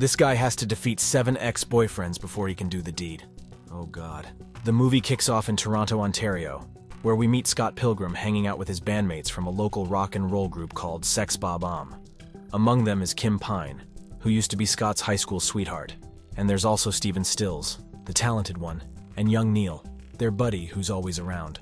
This guy has to defeat 7 ex-boyfriends before he can do the deed. Oh god. The movie kicks off in Toronto, Ontario, where we meet Scott Pilgrim hanging out with his bandmates from a local rock and roll group called Sex Bob-omb. Among them is Kim Pine, who used to be Scott's high school sweetheart. And there's also Stephen Stills, the talented one, and young Neil, their buddy who's always around.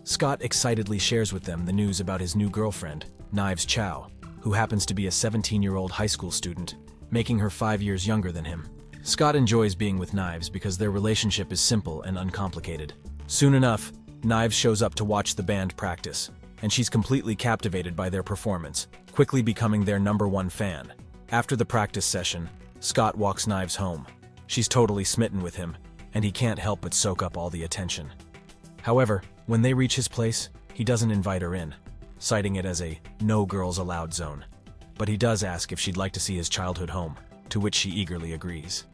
Scott excitedly shares with them the news about his new girlfriend, Knives Chau, who happens to be a 17-year-old high school student, making her 5 years younger than him. Scott enjoys being with Knives because their relationship is simple and uncomplicated. Soon enough, Knives shows up to watch the band practice, and she's completely captivated by their performance, quickly becoming their #1 fan. After the practice session, Scott walks Knives home. She's totally smitten with him, and he can't help but soak up all the attention. However, when they reach his place, he doesn't invite her in, citing it as a no girls allowed zone. But he does ask if she'd like to see his childhood home, to which she eagerly agrees.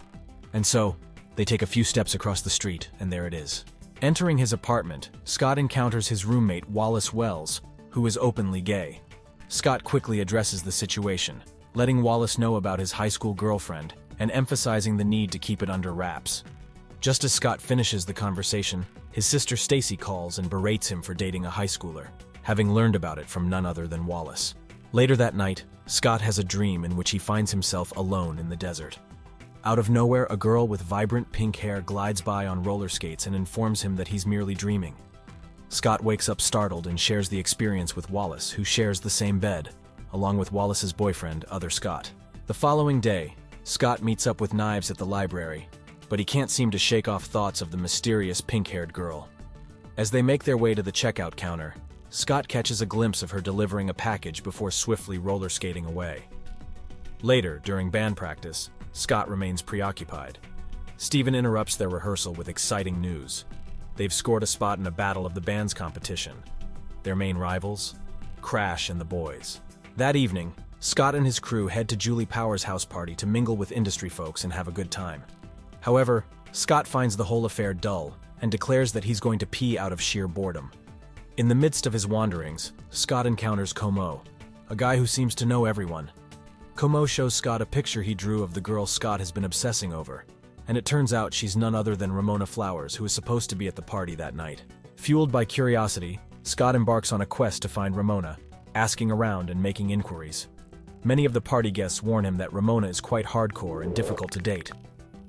And so, they take a few steps across the street, and there it is. Entering his apartment, Scott encounters his roommate Wallace Wells, who is openly gay. Scott quickly addresses the situation, letting Wallace know about his high school girlfriend and emphasizing the need to keep it under wraps. Just as Scott finishes the conversation, his sister Stacy calls and berates him for dating a high schooler, having learned about it from none other than Wallace. Later that night, Scott has a dream in which he finds himself alone in the desert. Out of nowhere, a girl with vibrant pink hair glides by on roller skates and informs him that he's merely dreaming. Scott wakes up startled and shares the experience with Wallace, who shares the same bed, along with Wallace's boyfriend, other Scott. The following day, Scott meets up with Knives at the library, but he can't seem to shake off thoughts of the mysterious pink-haired girl. As they make their way to the checkout counter, Scott catches a glimpse of her delivering a package before swiftly roller skating away. Later, during band practice, Scott remains preoccupied. Steven interrupts their rehearsal with exciting news. They've scored a spot in a battle of the bands competition. Their main rivals? Crash and the Boys. That evening, Scott and his crew head to Julie Power's house party to mingle with industry folks and have a good time. However, Scott finds the whole affair dull and declares that he's going to pee out of sheer boredom. In the midst of his wanderings, Scott encounters Como, a guy who seems to know everyone. Como shows Scott a picture he drew of the girl Scott has been obsessing over, and it turns out she's none other than Ramona Flowers, who is supposed to be at the party that night. Fueled by curiosity, Scott embarks on a quest to find Ramona, asking around and making inquiries. Many of the party guests warn him that Ramona is quite hardcore and difficult to date.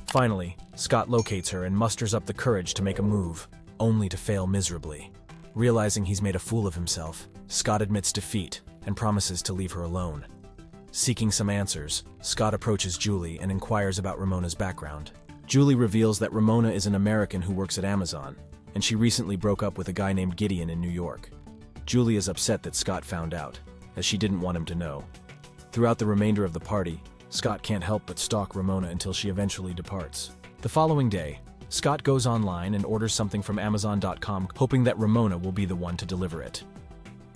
Finally, Scott locates her and musters up the courage to make a move, only to fail miserably. Realizing he's made a fool of himself, Scott admits defeat and promises to leave her alone. Seeking some answers, Scott approaches Julie and inquires about Ramona's background. Julie reveals that Ramona is an American who works at Amazon, and she recently broke up with a guy named Gideon in New York. Julie is upset that Scott found out, as she didn't want him to know. Throughout the remainder of the party, Scott can't help but stalk Ramona until she eventually departs. The following day, Scott goes online and orders something from Amazon.com, hoping that Ramona will be the one to deliver it.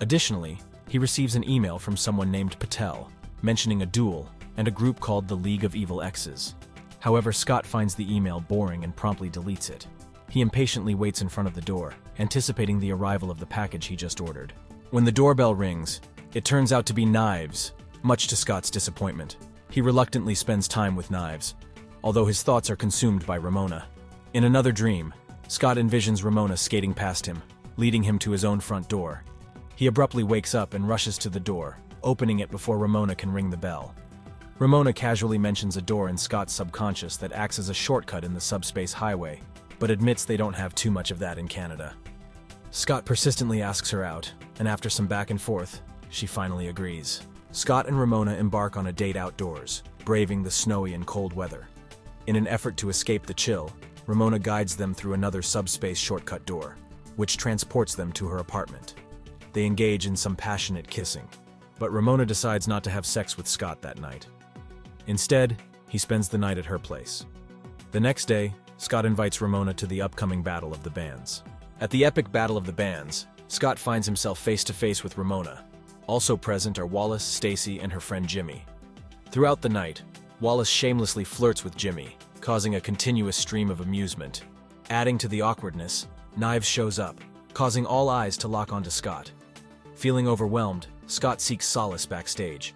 Additionally, he receives an email from someone named Patel, mentioning a duel and a group called the League of Evil Exes. However, Scott finds the email boring and promptly deletes it. He impatiently waits in front of the door, anticipating the arrival of the package he just ordered. When the doorbell rings, it turns out to be Knives, much to Scott's disappointment. He reluctantly spends time with Knives, although his thoughts are consumed by Ramona. In another dream, Scott envisions Ramona skating past him, leading him to his own front door. He abruptly wakes up and rushes to the door, opening it before Ramona can ring the bell. Ramona casually mentions a door in Scott's subconscious that acts as a shortcut in the subspace highway, but admits they don't have too much of that in Canada. Scott persistently asks her out, and after some back and forth, she finally agrees. Scott and Ramona embark on a date outdoors, braving the snowy and cold weather. In an effort to escape the chill, Ramona guides them through another subspace shortcut door, which transports them to her apartment. They engage in some passionate kissing, but Ramona decides not to have sex with Scott that night. Instead, he spends the night at her place. The next day, Scott invites Ramona to the upcoming Battle of the Bands. At the epic Battle of the Bands, Scott finds himself face-to-face with Ramona. Also present are Wallace, Stacy, and her friend Jimmy. Throughout the night, Wallace shamelessly flirts with Jimmy, causing a continuous stream of amusement. Adding to the awkwardness, Knives shows up, causing all eyes to lock onto Scott. Feeling overwhelmed, Scott seeks solace backstage.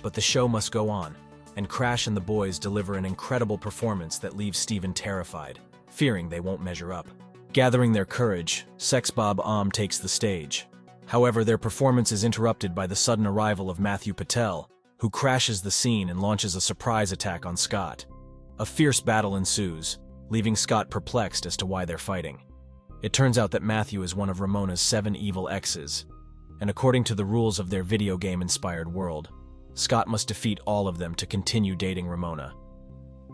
But the show must go on, and Crash and the boys deliver an incredible performance that leaves Steven terrified, fearing they won't measure up. Gathering their courage, Sex Bob takes the stage. However, their performance is interrupted by the sudden arrival of Matthew Patel, who crashes the scene and launches a surprise attack on Scott. A fierce battle ensues, leaving Scott perplexed as to why they're fighting. It turns out that Matthew is one of Ramona's 7 evil exes, and according to the rules of their video game-inspired world, Scott must defeat all of them to continue dating Ramona.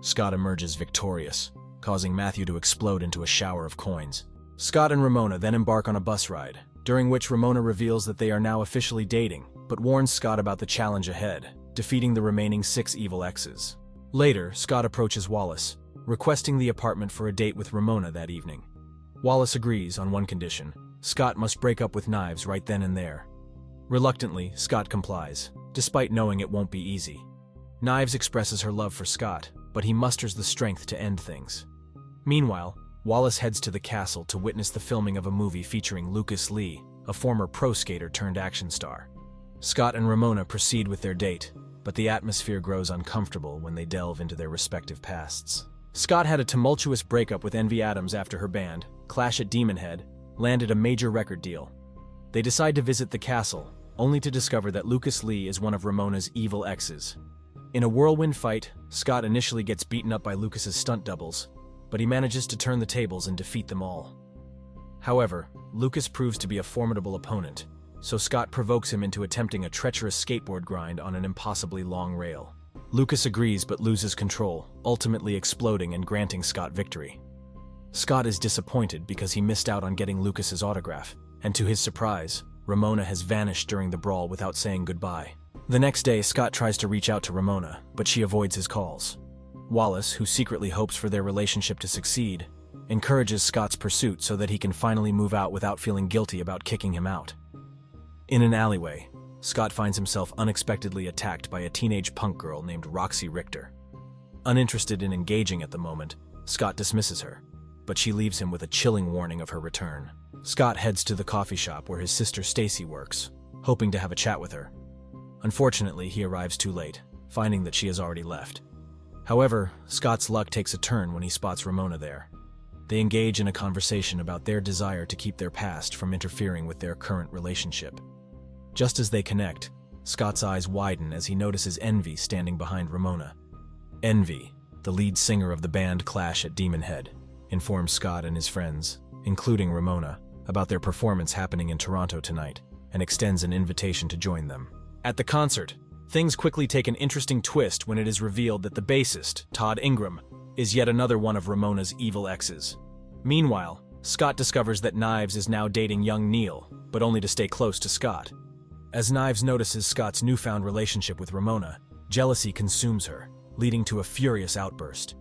Scott emerges victorious, causing Matthew to explode into a shower of coins. Scott and Ramona then embark on a bus ride, during which Ramona reveals that they are now officially dating, but warns Scott about the challenge ahead, defeating the remaining 6 evil exes. Later, Scott approaches Wallace, requesting the apartment for a date with Ramona that evening. Wallace agrees on one condition: Scott must break up with Knives right then and there. Reluctantly, Scott complies, despite knowing it won't be easy. Knives expresses her love for Scott, but he musters the strength to end things. Meanwhile, Wallace heads to the castle to witness the filming of a movie featuring Lucas Lee, a former pro skater turned action star. Scott and Ramona proceed with their date, but the atmosphere grows uncomfortable when they delve into their respective pasts. Scott had a tumultuous breakup with Envy Adams after her band, Clash at Demon Head, landed a major record deal. They decide to visit the castle, only to discover that Lucas Lee is one of Ramona's evil exes. In a whirlwind fight, Scott initially gets beaten up by Lucas's stunt doubles, but he manages to turn the tables and defeat them all. However, Lucas proves to be a formidable opponent, so Scott provokes him into attempting a treacherous skateboard grind on an impossibly long rail. Lucas agrees but loses control, ultimately exploding and granting Scott victory. Scott is disappointed because he missed out on getting Lucas's autograph, and to his surprise, Ramona has vanished during the brawl without saying goodbye. The next day, Scott tries to reach out to Ramona, but she avoids his calls. Wallace, who secretly hopes for their relationship to succeed, encourages Scott's pursuit so that he can finally move out without feeling guilty about kicking him out. In an alleyway, Scott finds himself unexpectedly attacked by a teenage punk girl named Roxy Richter. Uninterested in engaging at the moment, Scott dismisses her, but she leaves him with a chilling warning of her return. Scott heads to the coffee shop where his sister Stacy works, hoping to have a chat with her. Unfortunately, he arrives too late, finding that she has already left. However, Scott's luck takes a turn when he spots Ramona there. They engage in a conversation about their desire to keep their past from interfering with their current relationship. Just as they connect, Scott's eyes widen as he notices Envy standing behind Ramona. Envy, the lead singer of the band Clash at Demon Head, informs Scott and his friends, including Ramona, about their performance happening in Toronto tonight, and extends an invitation to join them. At the concert, things quickly take an interesting twist when it is revealed that the bassist, Todd Ingram, is yet another one of Ramona's evil exes. Meanwhile, Scott discovers that Knives is now dating young Neil, but only to stay close to Scott. As Knives notices Scott's newfound relationship with Ramona, jealousy consumes her, leading to a furious outburst.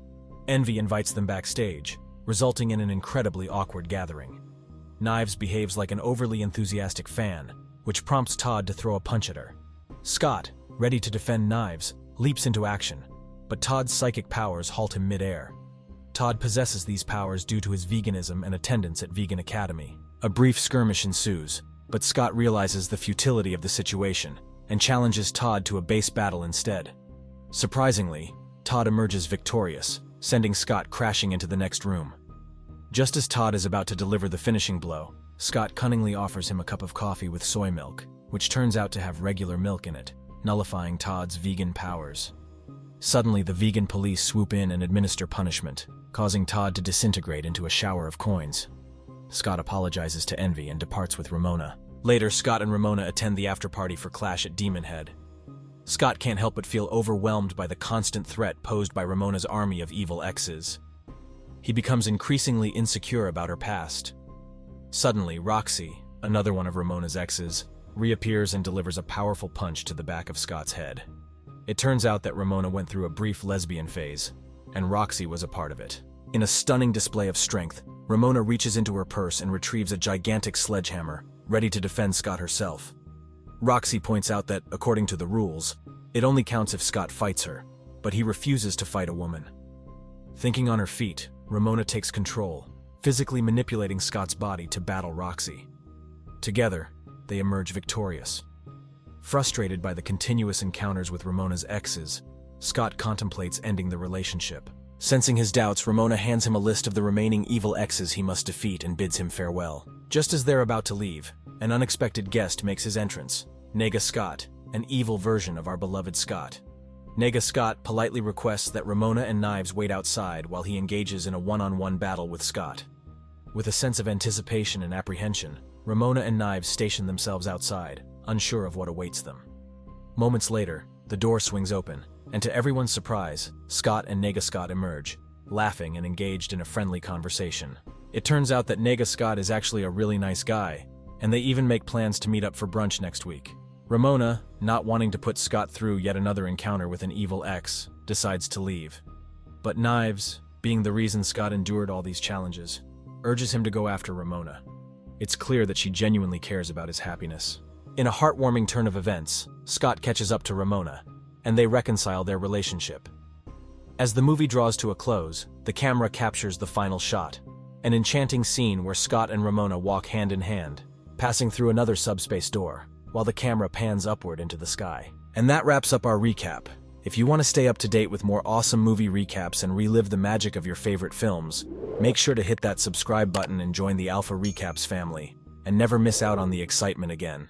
Envy invites them backstage, resulting in an incredibly awkward gathering. Knives behaves like an overly enthusiastic fan, which prompts Todd to throw a punch at her. Scott, ready to defend Knives, leaps into action, but Todd's psychic powers halt him mid-air. Todd possesses these powers due to his veganism and attendance at Vegan Academy. A brief skirmish ensues, but Scott realizes the futility of the situation and challenges Todd to a base battle instead. Surprisingly, Todd emerges victorious, sending Scott crashing into the next room. Just as Todd is about to deliver the finishing blow, Scott cunningly offers him a cup of coffee with soy milk, which turns out to have regular milk in it, nullifying Todd's vegan powers. Suddenly, the vegan police swoop in and administer punishment, causing Todd to disintegrate into a shower of coins. Scott apologizes to Envy and departs with Ramona. Later, Scott and Ramona attend the after-party for Clash at Demon Head. Scott can't help but feel overwhelmed by the constant threat posed by Ramona's army of evil exes. He becomes increasingly insecure about her past. Suddenly, Roxy, another one of Ramona's exes, reappears and delivers a powerful punch to the back of Scott's head. It turns out that Ramona went through a brief lesbian phase, and Roxy was a part of it. In a stunning display of strength, Ramona reaches into her purse and retrieves a gigantic sledgehammer, ready to defend Scott herself. Roxy points out that, according to the rules, it only counts if Scott fights her, but he refuses to fight a woman. Thinking on her feet, Ramona takes control, physically manipulating Scott's body to battle Roxy. Together, they emerge victorious. Frustrated by the continuous encounters with Ramona's exes, Scott contemplates ending the relationship. Sensing his doubts, Ramona hands him a list of the remaining evil exes he must defeat and bids him farewell. Just as they're about to leave, an unexpected guest makes his entrance. Nega Scott, an evil version of our beloved Scott. Nega Scott politely requests that Ramona and Knives wait outside while he engages in a one-on-one battle with Scott. With a sense of anticipation and apprehension, Ramona and Knives station themselves outside, unsure of what awaits them. Moments later, the door swings open, and to everyone's surprise, Scott and Nega Scott emerge, laughing and engaged in a friendly conversation. It turns out that Nega Scott is actually a really nice guy, and they even make plans to meet up for brunch next week. Ramona, not wanting to put Scott through yet another encounter with an evil ex, decides to leave. But Knives, being the reason Scott endured all these challenges, urges him to go after Ramona. It's clear that she genuinely cares about his happiness. In a heartwarming turn of events, Scott catches up to Ramona, and they reconcile their relationship. As the movie draws to a close, the camera captures the final shot, an enchanting scene where Scott and Ramona walk hand in hand, passing through another subspace door, while the camera pans upward into the sky. And that wraps up our recap. If you want to stay up to date with more awesome movie recaps and relive the magic of your favorite films, make sure to hit that subscribe button and join the Alpha Recaps family, and never miss out on the excitement again.